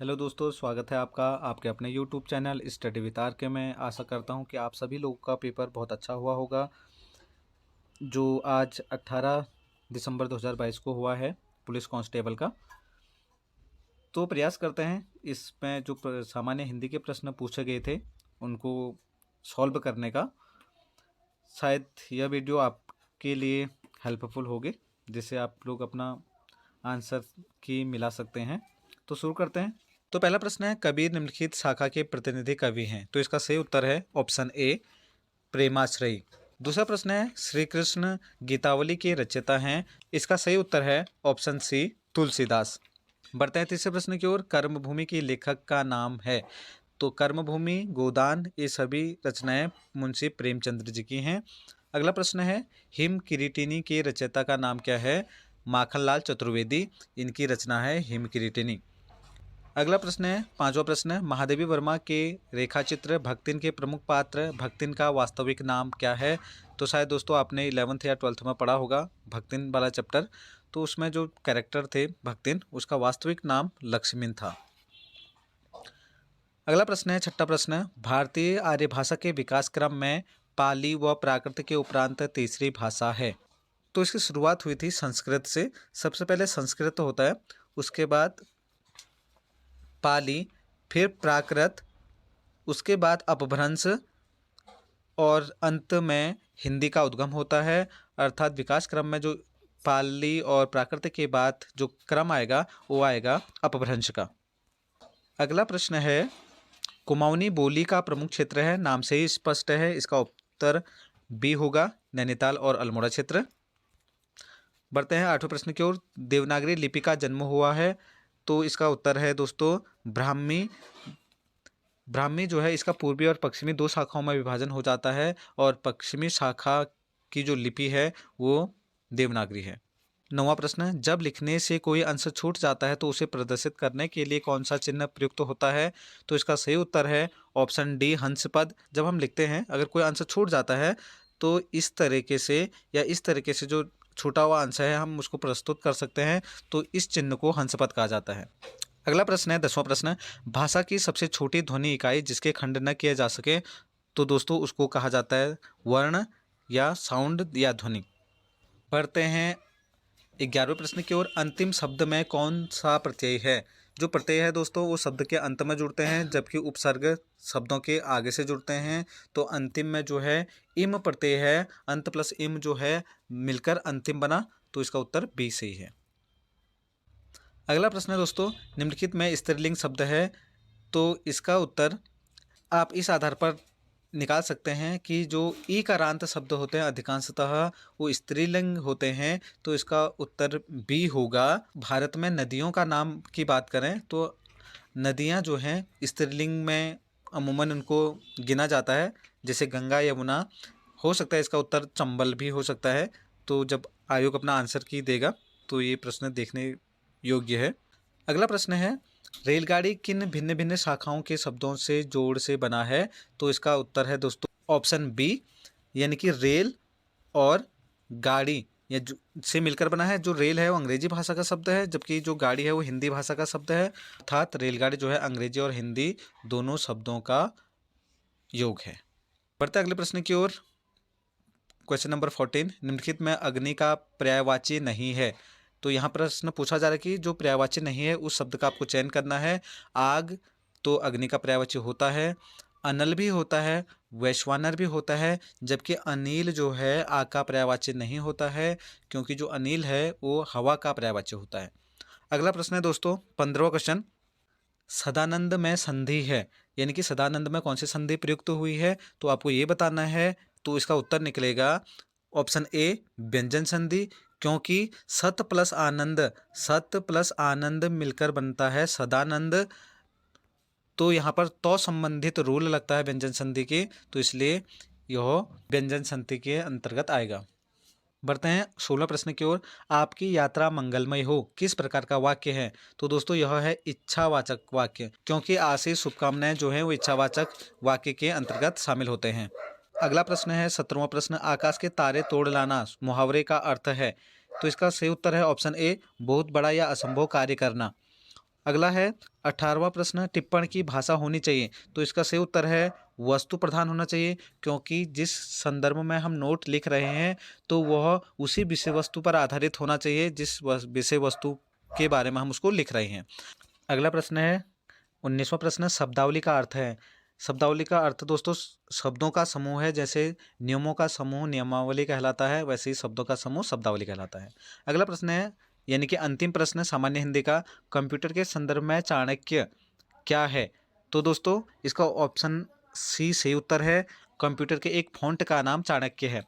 Hello दोस्तों, स्वागत है आपका आपके अपने YouTube channel study with R K में। आशा करता हूं कि आप सभी लोगों का पेपर बहुत अच्छा हुआ होगा जो आज 18 दिसंबर 2022 को हुआ है पुलिस कांस्टेबल का। तो प्रयास करते हैं इसमें जो सामान्य हिंदी के प्रश्न पूछे गए थे उनको सॉल्व करने का। शायद यह वीडियो आपके लिए हेल्पफुल होगी जिससे आप लोग अपना आंसर की मिला सकते हैं। तो शुरू करते हैं। तो पहला प्रश्न है, कबीर निम्नलिखित शाखा के प्रतिनिधि कवि हैं? तो इसका सही उत्तर है ऑप्शन ए, प्रेमाश्रयी। दूसरा प्रश्न है, श्री कृष्ण गीतावली के रचयिता हैं? इसका सही उत्तर है ऑप्शन सी, तुलसीदास। बढ़ते हैं तीसरे प्रश्न की ओर। कर्मभूमि के लेखक का नाम है? तो कर्मभूमि, गोदान, ये सभी रचनाएं मुंशी प्रेमचंद्र जी की हैं। अगला प्रश्न है, हिम किरीटिनी के रचयिता का नाम क्या है? माखनलाल चतुर्वेदी, इनकी रचना है हिम किरीटिनी। अगला प्रश्न है, पांचवा प्रश्न है, महादेवी वर्मा के रेखाचित्र भक्तिन के प्रमुख पात्र भक्तिन का वास्तविक नाम क्या है? तो शायद दोस्तों आपने 11th या 12th में पढ़ा होगा भक्तिन वाला चैप्टर। तो उसमें जो कैरेक्टर थे भक्तिन, उसका वास्तविक नाम लक्ष्मण था। अगला प्रश्न है, छठा प्रश्न है, भारतीय आर्य भाषा के विकास क्रम में पाली व प्राकृत के उपरांत तीसरी भाषा है? तो इसकी शुरुआत हुई थी संस्कृत से। सबसे पहले संस्कृत होता है, उसके बाद पाली, फिर प्राकृत, उसके बाद अपभ्रंश और अंत में हिंदी का उद्गम होता है। अर्थात विकास क्रम में जो पाली और प्राकृत के बाद जो क्रम आएगा वो आएगा अपभ्रंश का। अगला प्रश्न है, कुमाऊनी बोली का प्रमुख क्षेत्र है? नाम से ही स्पष्ट है, इसका उत्तर बी होगा, नैनीताल और अल्मोड़ा क्षेत्र। बढ़ते हैं आठवें प्रश्न की ओर। देवनागरी लिपि का जन्म हुआ है? तो इसका उत्तर है दोस्तों ब्राह्मी। ब्राह्मी जो है इसका पूर्वी और पश्चिमी दो शाखाओं में विभाजन हो जाता है और पश्चिमी शाखा की जो लिपि है वो देवनागरी है। नौवां प्रश्न, जब लिखने से कोई अंश छूट जाता है तो उसे प्रदर्शित करने के लिए कौन सा चिन्ह प्रयुक्त होता है? तो इसका सही उत्तर है ऑप्शन डी, हंस पद। जब हम लिखते हैं अगर कोई अंश छूट जाता है तो इस तरीके से या इस तरीके से जो छूटा हुआ अंश है हम उसको प्रस्तुत कर सकते हैं, तो इस चिन्ह को हंस पद कहा जाता है। अगला प्रश्न है, 10वां प्रश्न, भाषा की सबसे छोटी ध्वनि इकाई जिसके खंड न किया जा सके? तो दोस्तों उसको कहा जाता है वर्ण या साउंड या ध्वनि। पढ़ते हैं 11वें प्रश्न की ओर। अंतिम शब्द में कौन सा प्रत्यय है? जो प्रत्यय है दोस्तों वो शब्द के अंत में जुड़ते हैं जबकि उपसर्ग शब्दों के आगे से जुड़ते हैं। तो अंतिम में जो है इम प्रत्यय है, अंत प्लस इम जो है मिलकर अंतिम बना, तो इसका उत्तर बी सही है। अगला प्रश्न है दोस्तों, निम्नलिखित में स्त्रीलिंग शब्द है? तो इसका उत्तर आप इस आधार पर निकाल सकते हैं कि जो ई कारांत शब्द होते हैं अधिकांशतः वो स्त्रीलिंग होते हैं, तो इसका उत्तर बी होगा। भारत में नदियों का नाम की बात करें तो नदियां जो हैं स्त्रीलिंग में अमूमन उनको गिना जाता है, जैसे गंगा, यमुना। हो सकता है इसका उत्तर चंबल भी हो सकता है। तो जब आयोग अपना आंसर की देगा तो ये प्रश्न देखने योग्य है। अगला प्रश्न है, रेलगाड़ी किन भिन्न भिन्न शाखाओं के शब्दों से जोड़ से बना है? तो इसका उत्तर है दोस्तों ऑप्शन बी, यानी कि रेल और गाड़ी या से मिलकर बना है। जो रेल है वो अंग्रेजी भाषा का शब्द है जबकि जो गाड़ी है वो हिंदी भाषा का शब्द है। अर्थात रेलगाड़ी जो है अंग्रेजी और हिंदी दोनों शब्दों का योग है। बढ़ते अगले प्रश्न की ओर। क्वेश्चन नंबर 14, निम्नलिखित में अग्नि का पर्यायवाची नहीं है? तो यहाँ प्रश्न पूछा जा रहा है कि जो पर्यायवाची नहीं है उस शब्द का आपको चयन करना है। आग तो अग्नि का पर्यायवाची होता है, अनल भी होता है, वैश्वानर भी होता है, जबकि अनिल जो है आग का पर्यायवाची नहीं होता है क्योंकि जो अनिल है वो हवा का पर्यायवाची होता है। अगला प्रश्न है दोस्तों 15वां क्वेश्चन, सदानंद में संधि है, यानी कि सदानंद में कौन सी संधि प्रयुक्त हुई है? तो आपको ये बताना है। तो इसका उत्तर निकलेगा ऑप्शन ए, व्यंजन संधि, क्योंकि सत प्लस आनंद मिलकर बनता है सदानंद। तो यहाँ पर तो संबंधित रूल लगता है व्यंजन संधि के, तो इसलिए यह व्यंजन संधि के अंतर्गत आएगा। बढ़ते हैं 16 प्रश्न की ओर। आपकी यात्रा मंगलमय हो किस प्रकार का वाक्य है? तो दोस्तों यह है इच्छावाचक वाक्य, क्योंकि आशीष शुभकामनाएं जो है वो इच्छावाचक वाक्य के अंतर्गत शामिल होते हैं। अगला प्रश्न है 17वां प्रश्न, आकाश के तारे तोड़ लाना मुहावरे का अर्थ है? तो इसका सही उत्तर है ऑप्शन ए, बहुत बड़ा या असंभव कार्य करना। अगला है 18वां प्रश्न, टिप्पण की भाषा होनी चाहिए। तो इसका सही उत्तर है वस्तु प्रधान होना चाहिए, क्योंकि जिस संदर्भ में हम नोट लिख रहे हैं तो वह उसी विषय वस्तु पर आधारित होना चाहिए जिस विषय वस्तु के बारे में हम उसको लिख रहे हैं। अगला प्रश्न है 19वां प्रश्न, शब्दावली का अर्थ है। शब्दावली का अर्थ दोस्तों शब्दों का समूह है। जैसे नियमों का समूह नियमावली कहलाता है, वैसे ही शब्दों का समूह शब्दावली कहलाता है। अगला प्रश्न है यानी कि अंतिम प्रश्न सामान्य हिंदी का, कंप्यूटर के संदर्भ में चाणक्य क्या है। तो दोस्तों इसका ऑप्शन सी सही उत्तर है। कंप्यूटर के एक फॉन्ट का नाम चाणक्य है।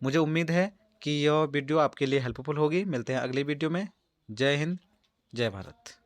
मुझे उम्मीद है कि यह वीडियो आपके लिए हेल्पफुल होगी। मिलते हैं अगली वीडियो में। जय हिंद, जय भारत।